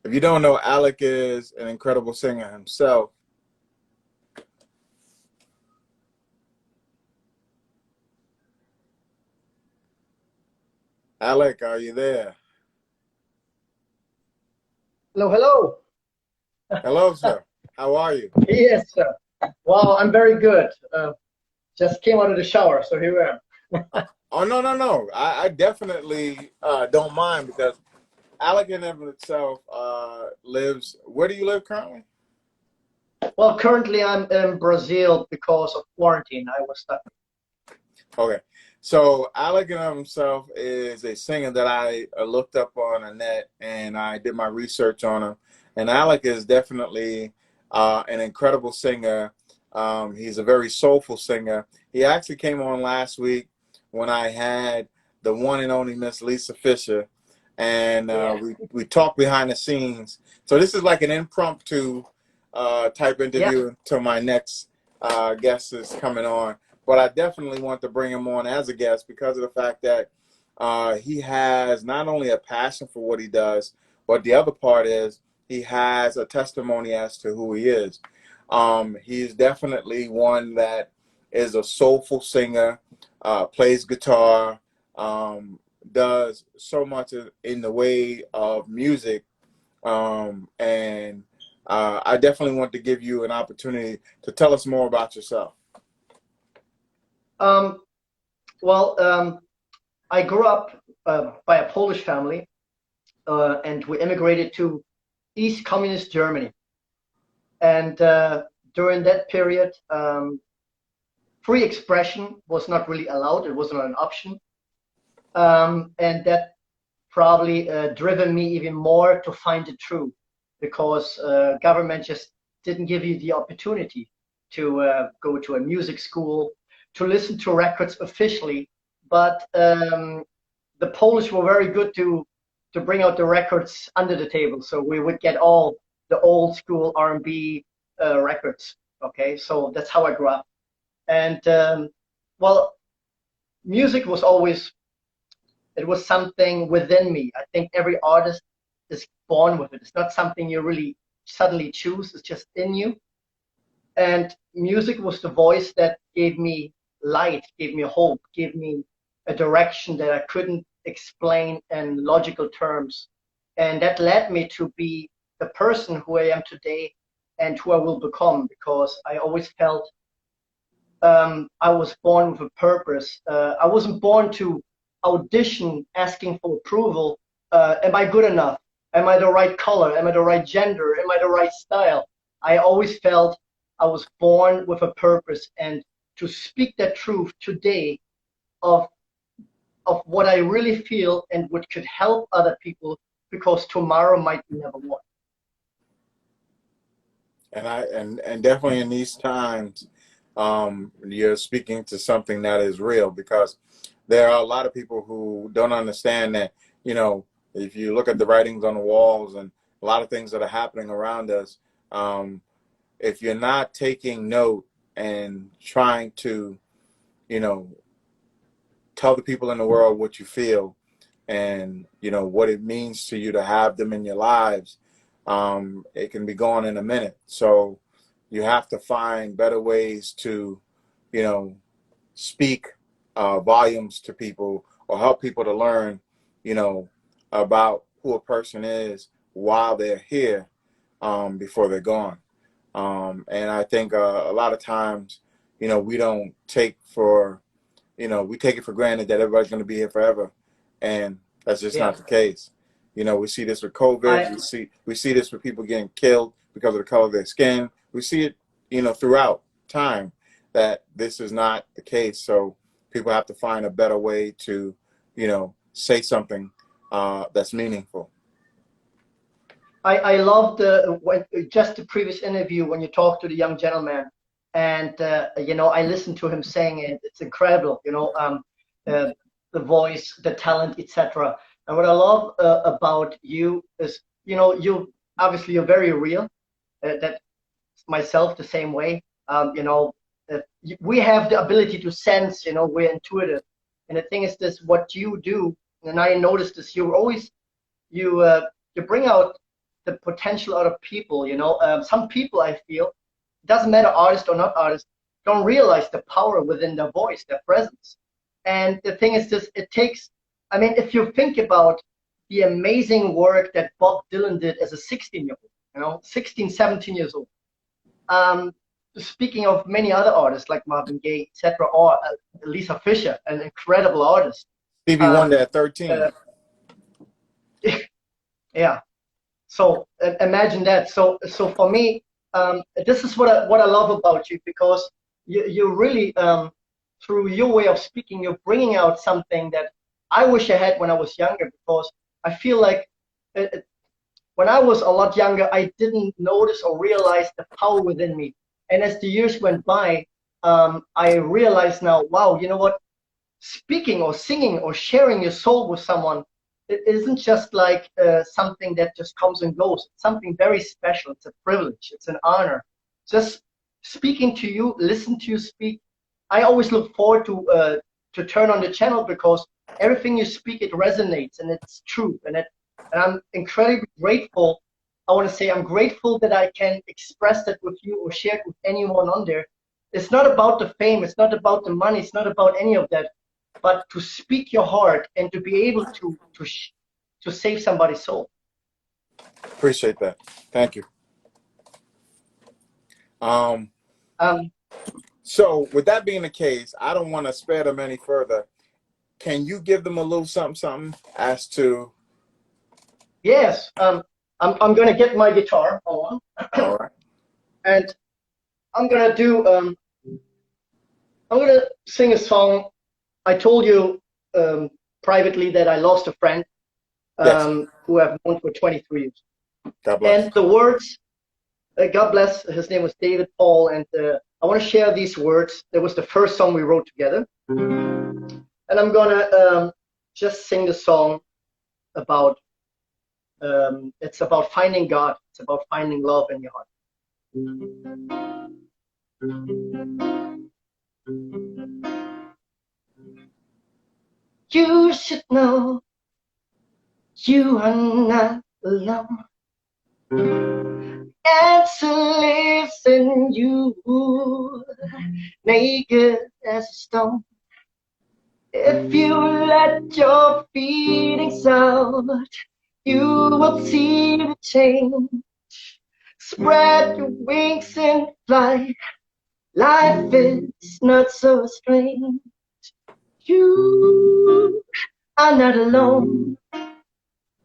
If you don't know, Alec is an incredible singer himself. Alec, are you there? Hello, hello. Hello, sir. How are you? Yes, sir. Wow, I'm very good. Just came out of the shower, so here I am. Oh, no, no, no. I definitely don't mind because Alec in and of itself lives. Where do you live currently? Well, currently I'm in Brazil because of quarantine. I was stuck. Okay. So Alec in and of himself is a singer that I looked up on the net and I did my research on him. And Alec is definitely an incredible singer. He's a very soulful singer. He actually came on last week when I had the one and only Miss Lisa Fisher, and Yeah. we talked behind the scenes. So this is like an impromptu type Yeah. interview until my next guest is coming on. But I definitely want to bring him on as a guest because of the fact that he has not only a passion for what he does, but the other part is he has a testimony as to who he is. He's definitely one that is a soulful singer, plays guitar, does so much in the way of music, and I definitely want to give you an opportunity to tell us more about yourself. Um, well, I grew up by a Polish family, and we immigrated to East Communist Germany. And during that period, free expression was not really allowed. It was not an option. And that probably driven me even more to find the truth because government just didn't give you the opportunity to go to a music school, to listen to records officially. But the Polish were very good to bring out the records under the table, so we would get all the old school R&B records. Okay, so that's how I grew up, and well, music was always it was something within me. I think every artist is born with it. It's not something you really suddenly choose. It's just in you. And music was the voice that gave me light, gave me hope, gave me a direction that I couldn't explain in logical terms. And that led me to be the person who I am today and who I will become because I always felt I was born with a purpose. I wasn't born to audition asking for approval. Am I good enough? Am I the right color? Am I the right gender? Am I the right style? I always felt I was born with a purpose, and to speak that truth today of what I really feel and what could help other people because tomorrow might be never one. And definitely in these times, you're speaking to something that is real because there are a lot of people who don't understand that, you know, if you look at the writings on the walls and a lot of things that are happening around us, um, if you're not taking note and trying to, you know, tell the people in the world what you feel and, you know, what it means to you to have them in your lives, it can be gone in a minute. So you have to find better ways to, you know, speak volumes to people or help people to learn, you know, about who a person is while they're here, before they're gone. And I think a lot of times, you know, we don't take for, you know, we take it for granted that everybody's going to be here forever, and that's just Yeah, not the case. You know, we see this with COVID. I We see this with people getting killed because of the color of their skin. We see it, you know, throughout time that this is not the case. So people have to find a better way to, you know, say something that's meaningful. I love the when just the previous interview when you talked to the young gentleman, and I listened to him saying it. It's incredible, uh, the voice, the talent, etc. And what I love about you is, you obviously you're very real. That myself the same way. We have the ability to sense. We're intuitive, and the thing is this: what you do, and I noticed this. You bring out the potential out of people. You know, some people, I feel, it doesn't matter artist or not artist, don't realize the power within their voice, their presence. And the thing is this, it takes, I mean, if you think about the amazing work that Bob Dylan did as a 16-year-old, you know, 16, 17 years old. Speaking of many other artists like Marvin Gaye, etc., or Lisa Fisher, an incredible artist. Stevie Wonder at 13. Yeah. So imagine that. So for me, this is what I love about you, because you really, through your way of speaking, you're bringing out something that I wish I had when I was younger, because I feel like when I was a lot younger, I didn't notice or realize the power within me. And as the years went by, I realized now, wow, you know what? Speaking or singing or sharing your soul with someone, it isn't just like something that just comes and goes. It's something very special. It's a privilege. It's an honor. Just speaking to you, listen to you speak. I always look forward to turn on the channel, because everything you speak, it resonates and it's true. And I'm incredibly grateful. I want to say I'm grateful that I can express that with you or share it with anyone on there. It's not about the fame. It's not about the money. It's not about any of that. But to speak your heart and to be able to save somebody's soul. Appreciate that. Thank you. So with that being the case, I don't want to spare them any further. Can you give them a little something as to? Yes. I'm gonna get my guitar on. All right. And I'm gonna do. I'm gonna sing a song. I told you privately that I lost a friend Yes. who I've known for 23 years. God bless. And the words, God bless, his name was David Paul, and I want to share these words. That was the first song we wrote together. And I'm gonna just sing the song about, it's about finding God. It's about finding love in your heart. You should know you are not alone. Answer lives in you, naked as a stone. If you let your feelings out, you will see the change. Spread your wings and fly. Life is not so strange. You are not alone.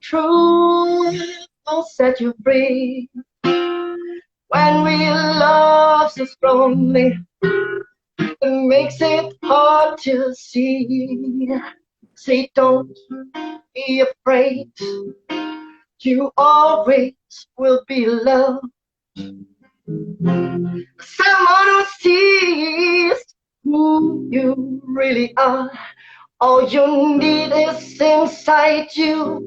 Truth will set you free. When we love so strongly, it makes it hard to see. Say, don't be afraid. You always will be loved. Someone who sees who you really are. All you need is inside you.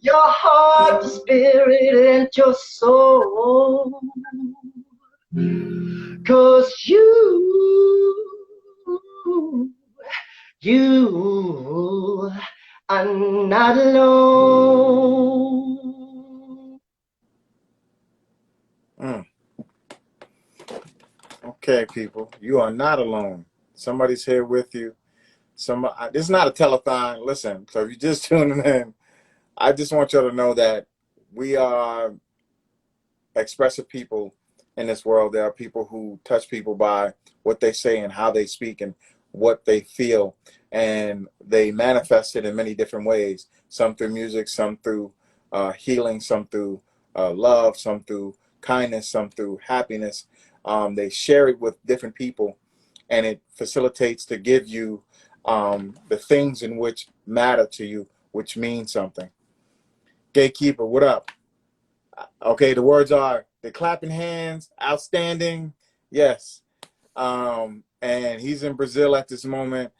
Your heart, the spirit, and your soul. 'Cause you are not alone. Okay, people, you are not alone. Somebody's here with you. This is not a telethon. Listen, so if you're just tuning in, I just want you to know that we are expressive people in this world. There are people who touch people by what they say and how they speak and what they feel, and they manifest it in many different ways. Some through music, some through healing, some through love, some through kindness, some through happiness. They share it with different people, and it facilitates to give you the things in which matter to you, which mean something. Gatekeeper, what up? Okay, the words are the clapping hands, outstanding, yes. And he's in Brazil at this moment.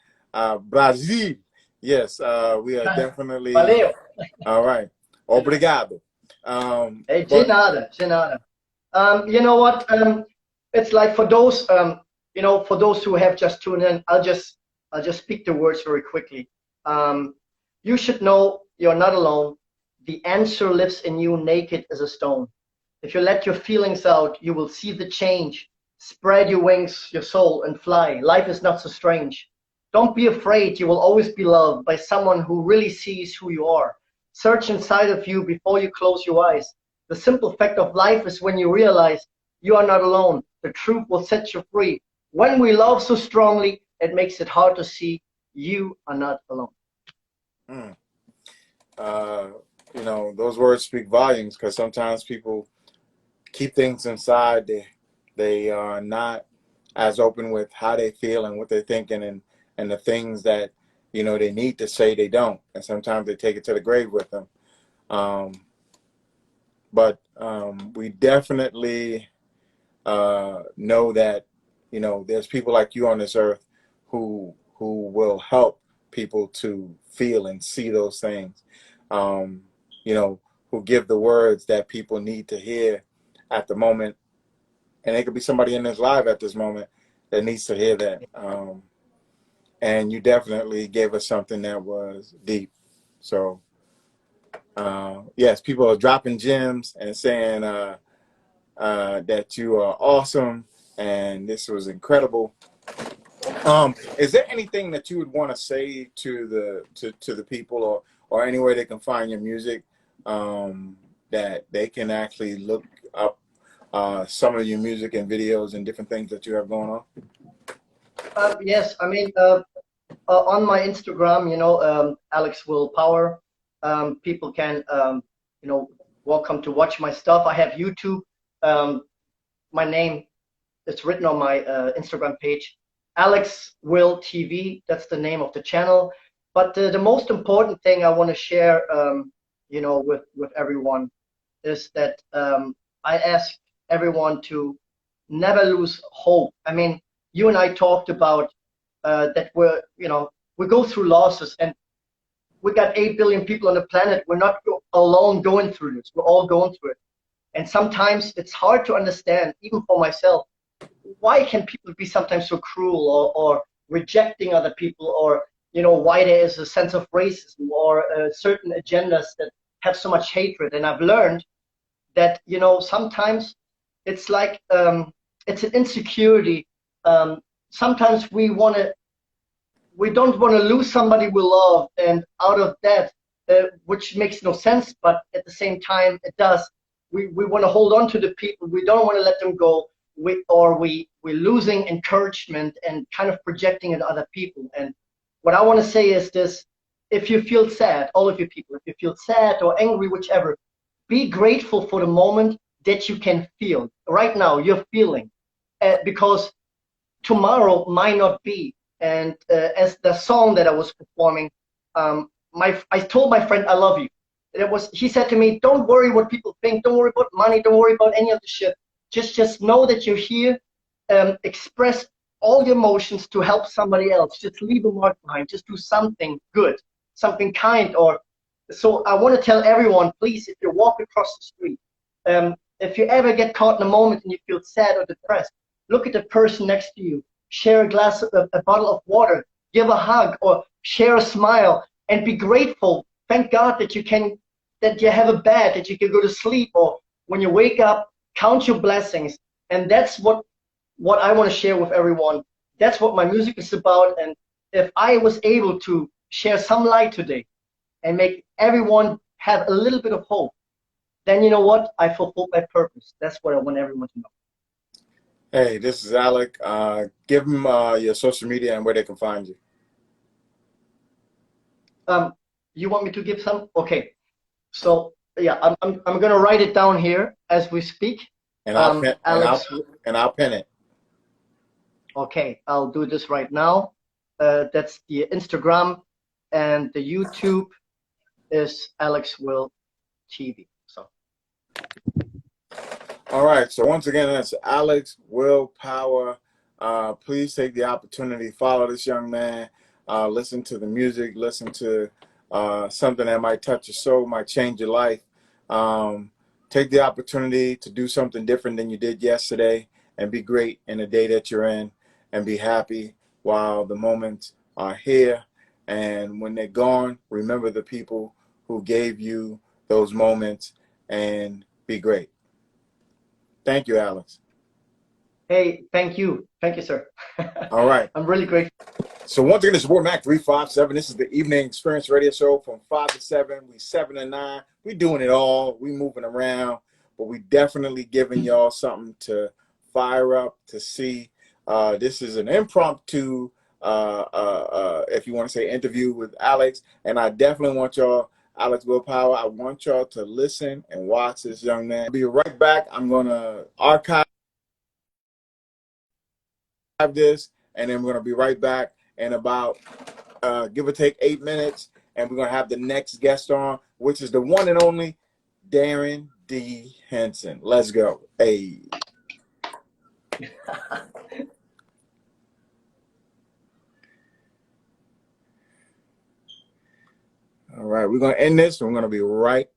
Brazil, yes. We are definitely Valeu. all right. Obrigado. Hey, de nada, de nada. You know what? It's like for those, you know, for those who have just tuned in, I'll just speak the words very quickly. You should know you're not alone. The answer lives in you naked as a stone. If you let your feelings out, you will see the change. Spread your wings, your soul, and fly. Life is not so strange. Don't be afraid, you will always be loved by someone who really sees who you are. Search inside of you before you close your eyes. The simple fact of life is when you realize you are not alone. The truth will set you free. When we love so strongly, it makes it hard to see you are not alone. Mm. Uh, you know, those words speak volumes because sometimes people keep things inside. They are not as open with how they feel and what they're thinking, and the things that you know they need to say they don't, and sometimes they take it to the grave with them. Um, but we definitely know that you know there's people like you on this earth who will help people to feel and see those things. Um, you know, who give the words that people need to hear at the moment, and it could be somebody in this live at this moment that needs to hear that. And you definitely gave us something that was deep. So yes, people are dropping gems and saying that you are awesome and this was incredible. Is there anything that you would want to say to the people, or anywhere they can find your music, that they can actually look up some of your music and videos and different things that you have going on? Yes, I mean, on my Instagram, Alex Willpower, people can, welcome to watch my stuff. I have YouTube. Um, my name is written on my Instagram page. Alex Will TV. That's the name of the channel. But the most important thing I want to share, with everyone is that I ask everyone to never lose hope. I mean, you and I talked about that we go through losses, and we got 8 billion people on the planet. We're not alone going through this. We're all going through it. And sometimes it's hard to understand, even for myself, why can people be sometimes so cruel, or rejecting other people, or why there is a sense of racism, or certain agendas that have so much hatred. And I've learned that sometimes it's like it's an insecurity. Sometimes we don't want to lose somebody we love, and out of that, which makes no sense, but at the same time it does. We want to hold on to the people. We don't want to let them go. We're losing encouragement and kind of projecting it other people. And what I want to say is this: if you feel sad, all of you people, if you feel sad or angry, whichever, be grateful for the moment that you can feel right now. You're feeling, because tomorrow might not be. And as the song that I was performing, I told my friend I love you. He said to me, don't worry what people think, don't worry about money, don't worry about any of the shit. Just know that you're here. Express all your emotions to help somebody else. Just leave a mark behind. Just do something good, something kind. Or so I want to tell everyone, please, if you walk across the street, if you ever get caught in a moment and you feel sad or depressed, look at the person next to you. Share a bottle of water, give a hug, or share a smile, and be grateful. Thank God that that you have a bed, that you can go to sleep, or when you wake up, count your blessings. And that's what I want to share with everyone. That's what my music is about. And if I was able to share some light today and make everyone have a little bit of hope, then you know what? I fulfilled my purpose. That's what I want everyone to know. Hey, this is Alec. Give them your social media and where they can find you. You want me to give some? Okay. So yeah, I'm gonna write it down here as we speak. And I'll pin, Alex. and I'll pin it. Okay, I'll do this right now. That's the Instagram, and the YouTube is Alex Will TV. So. All right. So once again, that's Alex Willpower. Please take the opportunity, follow this young man, listen to the music, listen to something that might touch your soul, might change your life. Take the opportunity to do something different than you did yesterday, and be great in the day that you're in, and be happy while the moments are here. And when they're gone, remember the people who gave you those moments and be great. Thank you, Alex. Hey, thank you. Thank you, sir. All right. I'm really grateful. So once again, this is War Mac 357. This is the Evening Experience Radio Show from 5 to 7. We 7 to 9. We doing it all. We moving around, but we definitely giving y'all something to fire up, to see. This is an impromptu, if you want to say, interview with Alex. And I definitely want y'all, Alex Willpower, I want y'all to listen and watch this young man. I'll be right back. I'm going to archive this, and then we're going to be right back in about give or take 8 minutes, and we're going to have the next guest on, which is the one and only Darren D. Henson. Let's go. Hey. All right, we're going to end this, and we're going to be right